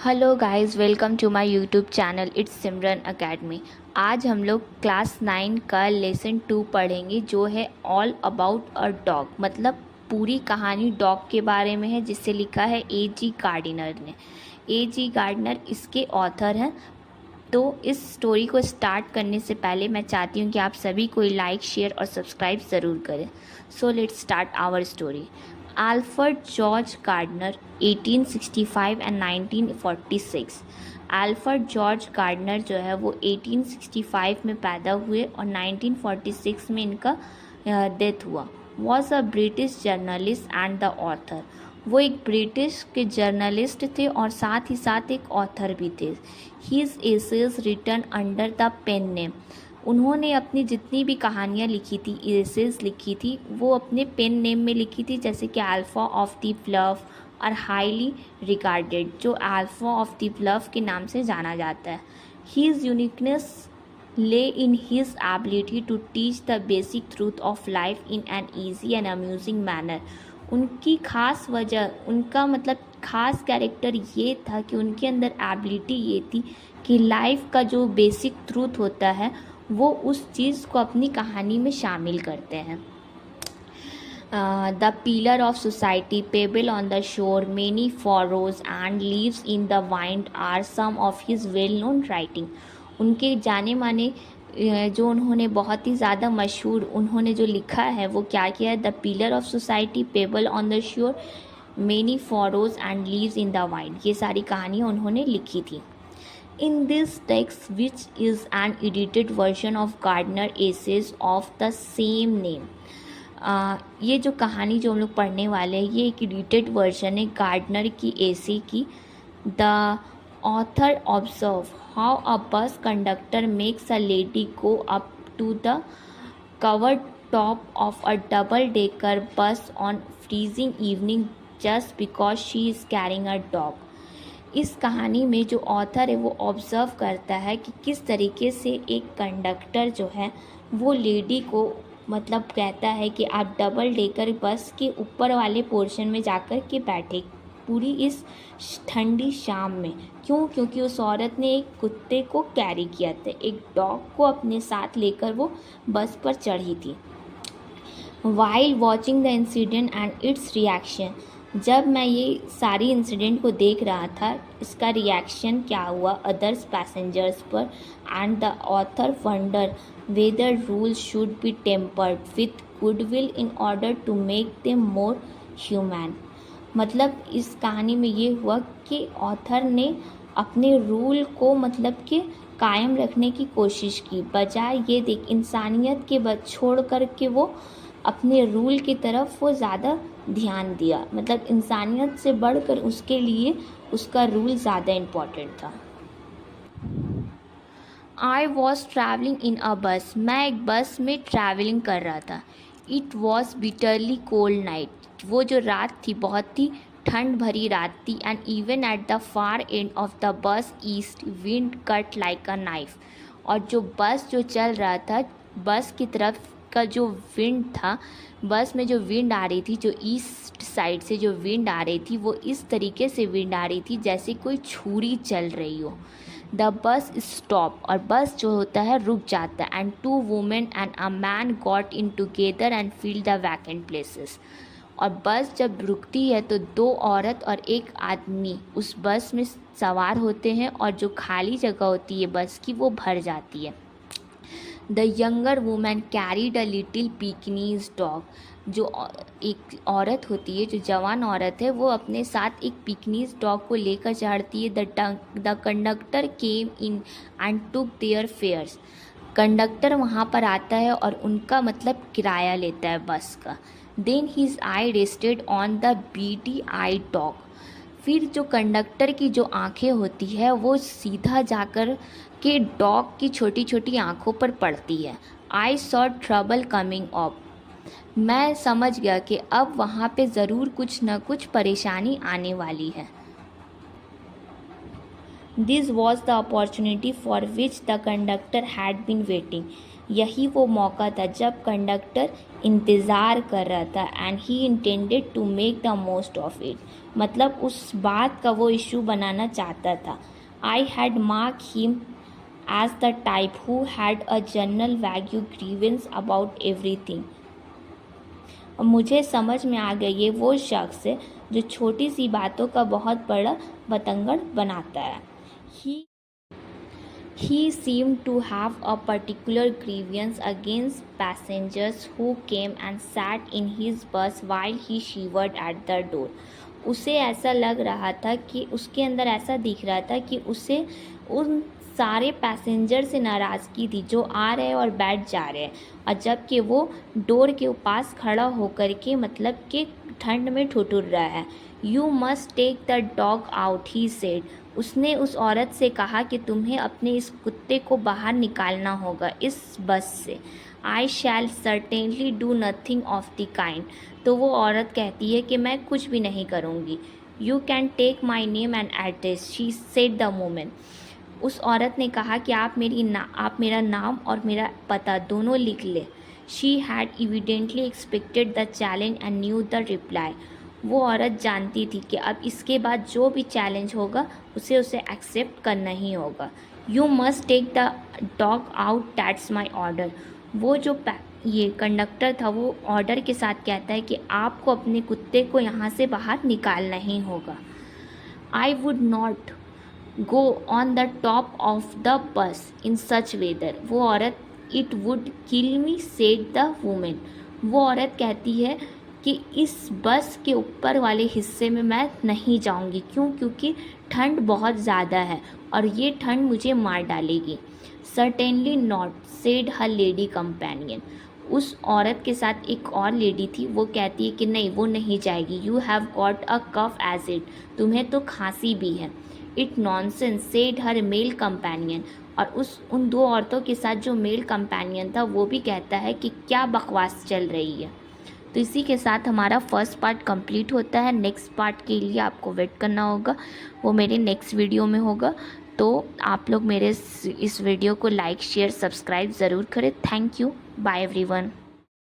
Hello guys, welcome to my YouTube channel it's Simran Academy. आज हम लोग क्लास 9 का लेसन 2 पढ़ेंगे जो है ऑल अबाउट अ डॉग। मतलब पूरी कहानी डॉग के बारे में है, जिससे लिखा है A.G. गार्डिनर ने। A.G. गार्डिनर इसके ऑथर हैं। तो इस स्टोरी को स्टार्ट करने से पहले मैं चाहती हूँ कि आप सभी को लाइक, शेयर और सब्सक्राइब ज़रूर करें। So let's start our story. Alfred George Gardner 1865 and 1946। अल्फ्रेड जॉर्ज गार्डनर जो है वो 1865 में पैदा हुए और 1946 में इनका डेथ हुआ। Was a British journalist and the author. वो एक ब्रिटिश के जर्नलिस्ट थे और साथ ही साथ एक ऑथर भी थे। His essays written under the pen name. उन्होंने अपनी जितनी भी कहानियाँ लिखी थी, एसेज लिखी थी, वो अपने पेन नेम में लिखी थी, जैसे कि अल्फा ऑफ द ब्लफ और हाईली रिगार्डेड, जो अल्फा ऑफ द ब्लफ के नाम से जाना जाता है। His uniqueness lay in his ability to teach the basic truth of life in an easy and amusing manner। उनकी खास वजह, उनका मतलब खास कैरेक्टर ये था कि उनके अंदर एबिलिटी ये थी कि लाइफ का जो बेसिक ट्रूथ होता है वो उस चीज़ को अपनी कहानी में शामिल करते हैं। The pillar of society, pebble on the shore, many furrows and leaves in the wind are some of his well-known writing। उनके जाने माने जो उन्होंने बहुत ही ज़्यादा मशहूर उन्होंने जो लिखा है वो क्या किया है, the pillar of society, pebble on the shore, many furrows and leaves in the wind, ये सारी कहानियाँ उन्होंने लिखी थी। In this text, which is an edited version of Gardner essays of the same name, ये जो कहानी जो हम लोग पढ़ने वाले हैं ये एक एडिटेड वर्जन है गार्डनर की एसे की। The author observe how a bus conductor makes a lady go up to the covered top of a double decker bus on freezing evening just because she is carrying a dog. इस कहानी में जो author है वो observe करता है कि किस तरीके से एक कंडक्टर जो है वो लेडी को मतलब कहता है कि आप डबल डेकर बस के ऊपर वाले पोर्शन में जाकर के बैठे पूरी इस ठंडी शाम में। क्यों? क्योंकि उस औरत ने एक कुत्ते को कैरी किया था, एक डॉग को अपने साथ लेकर वो बस पर चढ़ी थी। While watching the incident and it's reaction, जब मैं ये सारी इंसिडेंट को देख रहा था, इसका रिएक्शन क्या हुआ अदर्स पैसेंजर्स पर, and the author wonder whether rules should be tempered with goodwill in order to make them more human. मतलब इस कहानी में ये हुआ कि ऑथर ने अपने रूल को मतलब कि कायम रखने की कोशिश की, बजाय ये देख इंसानियत के बद छोड़ कर के वो अपने रूल की तरफ वो ज़्यादा ध्यान दिया। मतलब इंसानियत से बढ़कर उसके लिए उसका रूल ज़्यादा इम्पोर्टेंट था। आई वॉज ट्रैवलिंग इन अ बस, मैं एक बस में ट्रैवलिंग कर रहा था। It was bitterly cold night, वो जो रात थी बहुत ही ठंड भरी रात थी। And even at the far end of the बस east wind cut like a knife, और जो बस जो चल रहा था, बस की तरफ का जो विंड था, बस में जो विंड आ रही थी, जो ईस्ट साइड से जो विंड आ रही थी वो इस तरीके से विंड आ रही थी जैसे कोई छुरी चल रही हो। द बस स्टॉप, और बस जो होता है रुक जाता है। And two women and a man got in together and fill the vacant places, और बस जब रुकती है तो दो औरत और एक आदमी उस बस में सवार होते हैं और जो खाली जगह होती है बस की वो भर जाती है। The younger women carried a little Pekinese dog, जो एक औरत होती है, जो जवान औरत है, वो अपने साथ एक पिकनीज डॉग को लेकर चढ़ती है। The conductor came in and took their fares, conductor वहाँ पर आता है और उनका मतलब किराया लेता है बस का। Then his eye rested on the beady eyed dog, फिर जो कंडक्टर की जो आंखें होती है वो सीधा जाकर के डॉग की छोटी छोटी आंखों पर पड़ती है। I saw trouble coming up, मैं समझ गया कि अब वहाँ पे ज़रूर कुछ न कुछ परेशानी आने वाली है। This was the opportunity for which the conductor had been waiting, यही वो मौका था जब कंडक्टर इंतज़ार कर रहा था and he intended to make the most of it, मतलब उस बात का वो इशू बनाना चाहता था। I had mark him as the type who had a general vague grievance about everything. मुझे समझ में आ गया ये वो शख्स है जो छोटी सी बातों का बहुत बड़ा बतंगड़ बनाता है। He seemed to have a particular grievance against passengers who came and sat in his bus while he shivered at the door. उसे ऐसा लग रहा था कि उसके अंदर ऐसा दिख रहा था कि उसे उन सारे पैसेंजर से नाराज़गी थी जो आ रहे हैं और बैठ जा रहे हैं, और जबकि वो डोर के पास खड़ा होकर के मतलब कि ठंड में ठिठुर रहा है। You must take the dog out, he said. उसने उस औरत से कहा कि तुम्हें अपने इस कुत्ते को बाहर निकालना होगा इस बस से। I shall certainly do nothing of the kind. तो वो औरत कहती है कि मैं कुछ भी नहीं करूँगी। You can take my name and address, she said the woman. उस औरत ने कहा कि आप मेरा नाम और मेरा पता दोनों लिख ले। She had evidently expected the challenge and new the reply. वो औरत जानती थी कि अब इसके बाद जो भी चैलेंज होगा उसे एक्सेप्ट करना ही होगा। You must take the dog out, that's my order. वो जो ये कंडक्टर था वो ऑर्डर के साथ कहता है कि आपको अपने कुत्ते को यहाँ से बाहर निकालना ही होगा। I would not go on the top of the bus in such weather. वो औरत, it would kill me, said the women. वो औरत कहती है कि इस बस के ऊपर वाले हिस्से में मैं नहीं जाऊंगी। क्यों? क्योंकि ठंड बहुत ज़्यादा है और ये ठंड मुझे मार डालेगी। Certainly not, said her lady companion. उस औरत के साथ एक और लेडी थी, वो कहती है कि नहीं, वो नहीं जाएगी। You have got a cough as it, तुम्हें तो खांसी भी है। It nonsense, said her male companion. और उन दो औरतों के साथ जो मेल कंपेनियन था वो भी कहता है कि क्या बकवास चल रही है। तो इसी के साथ हमारा फर्स्ट पार्ट कंप्लीट होता है। नेक्स्ट पार्ट के लिए आपको वेट करना होगा, वो मेरे नेक्स्ट वीडियो में होगा। तो आप लोग मेरे इस वीडियो को लाइक शेयर सब्सक्राइब ज़रूर करें। Thank you, bye everyone.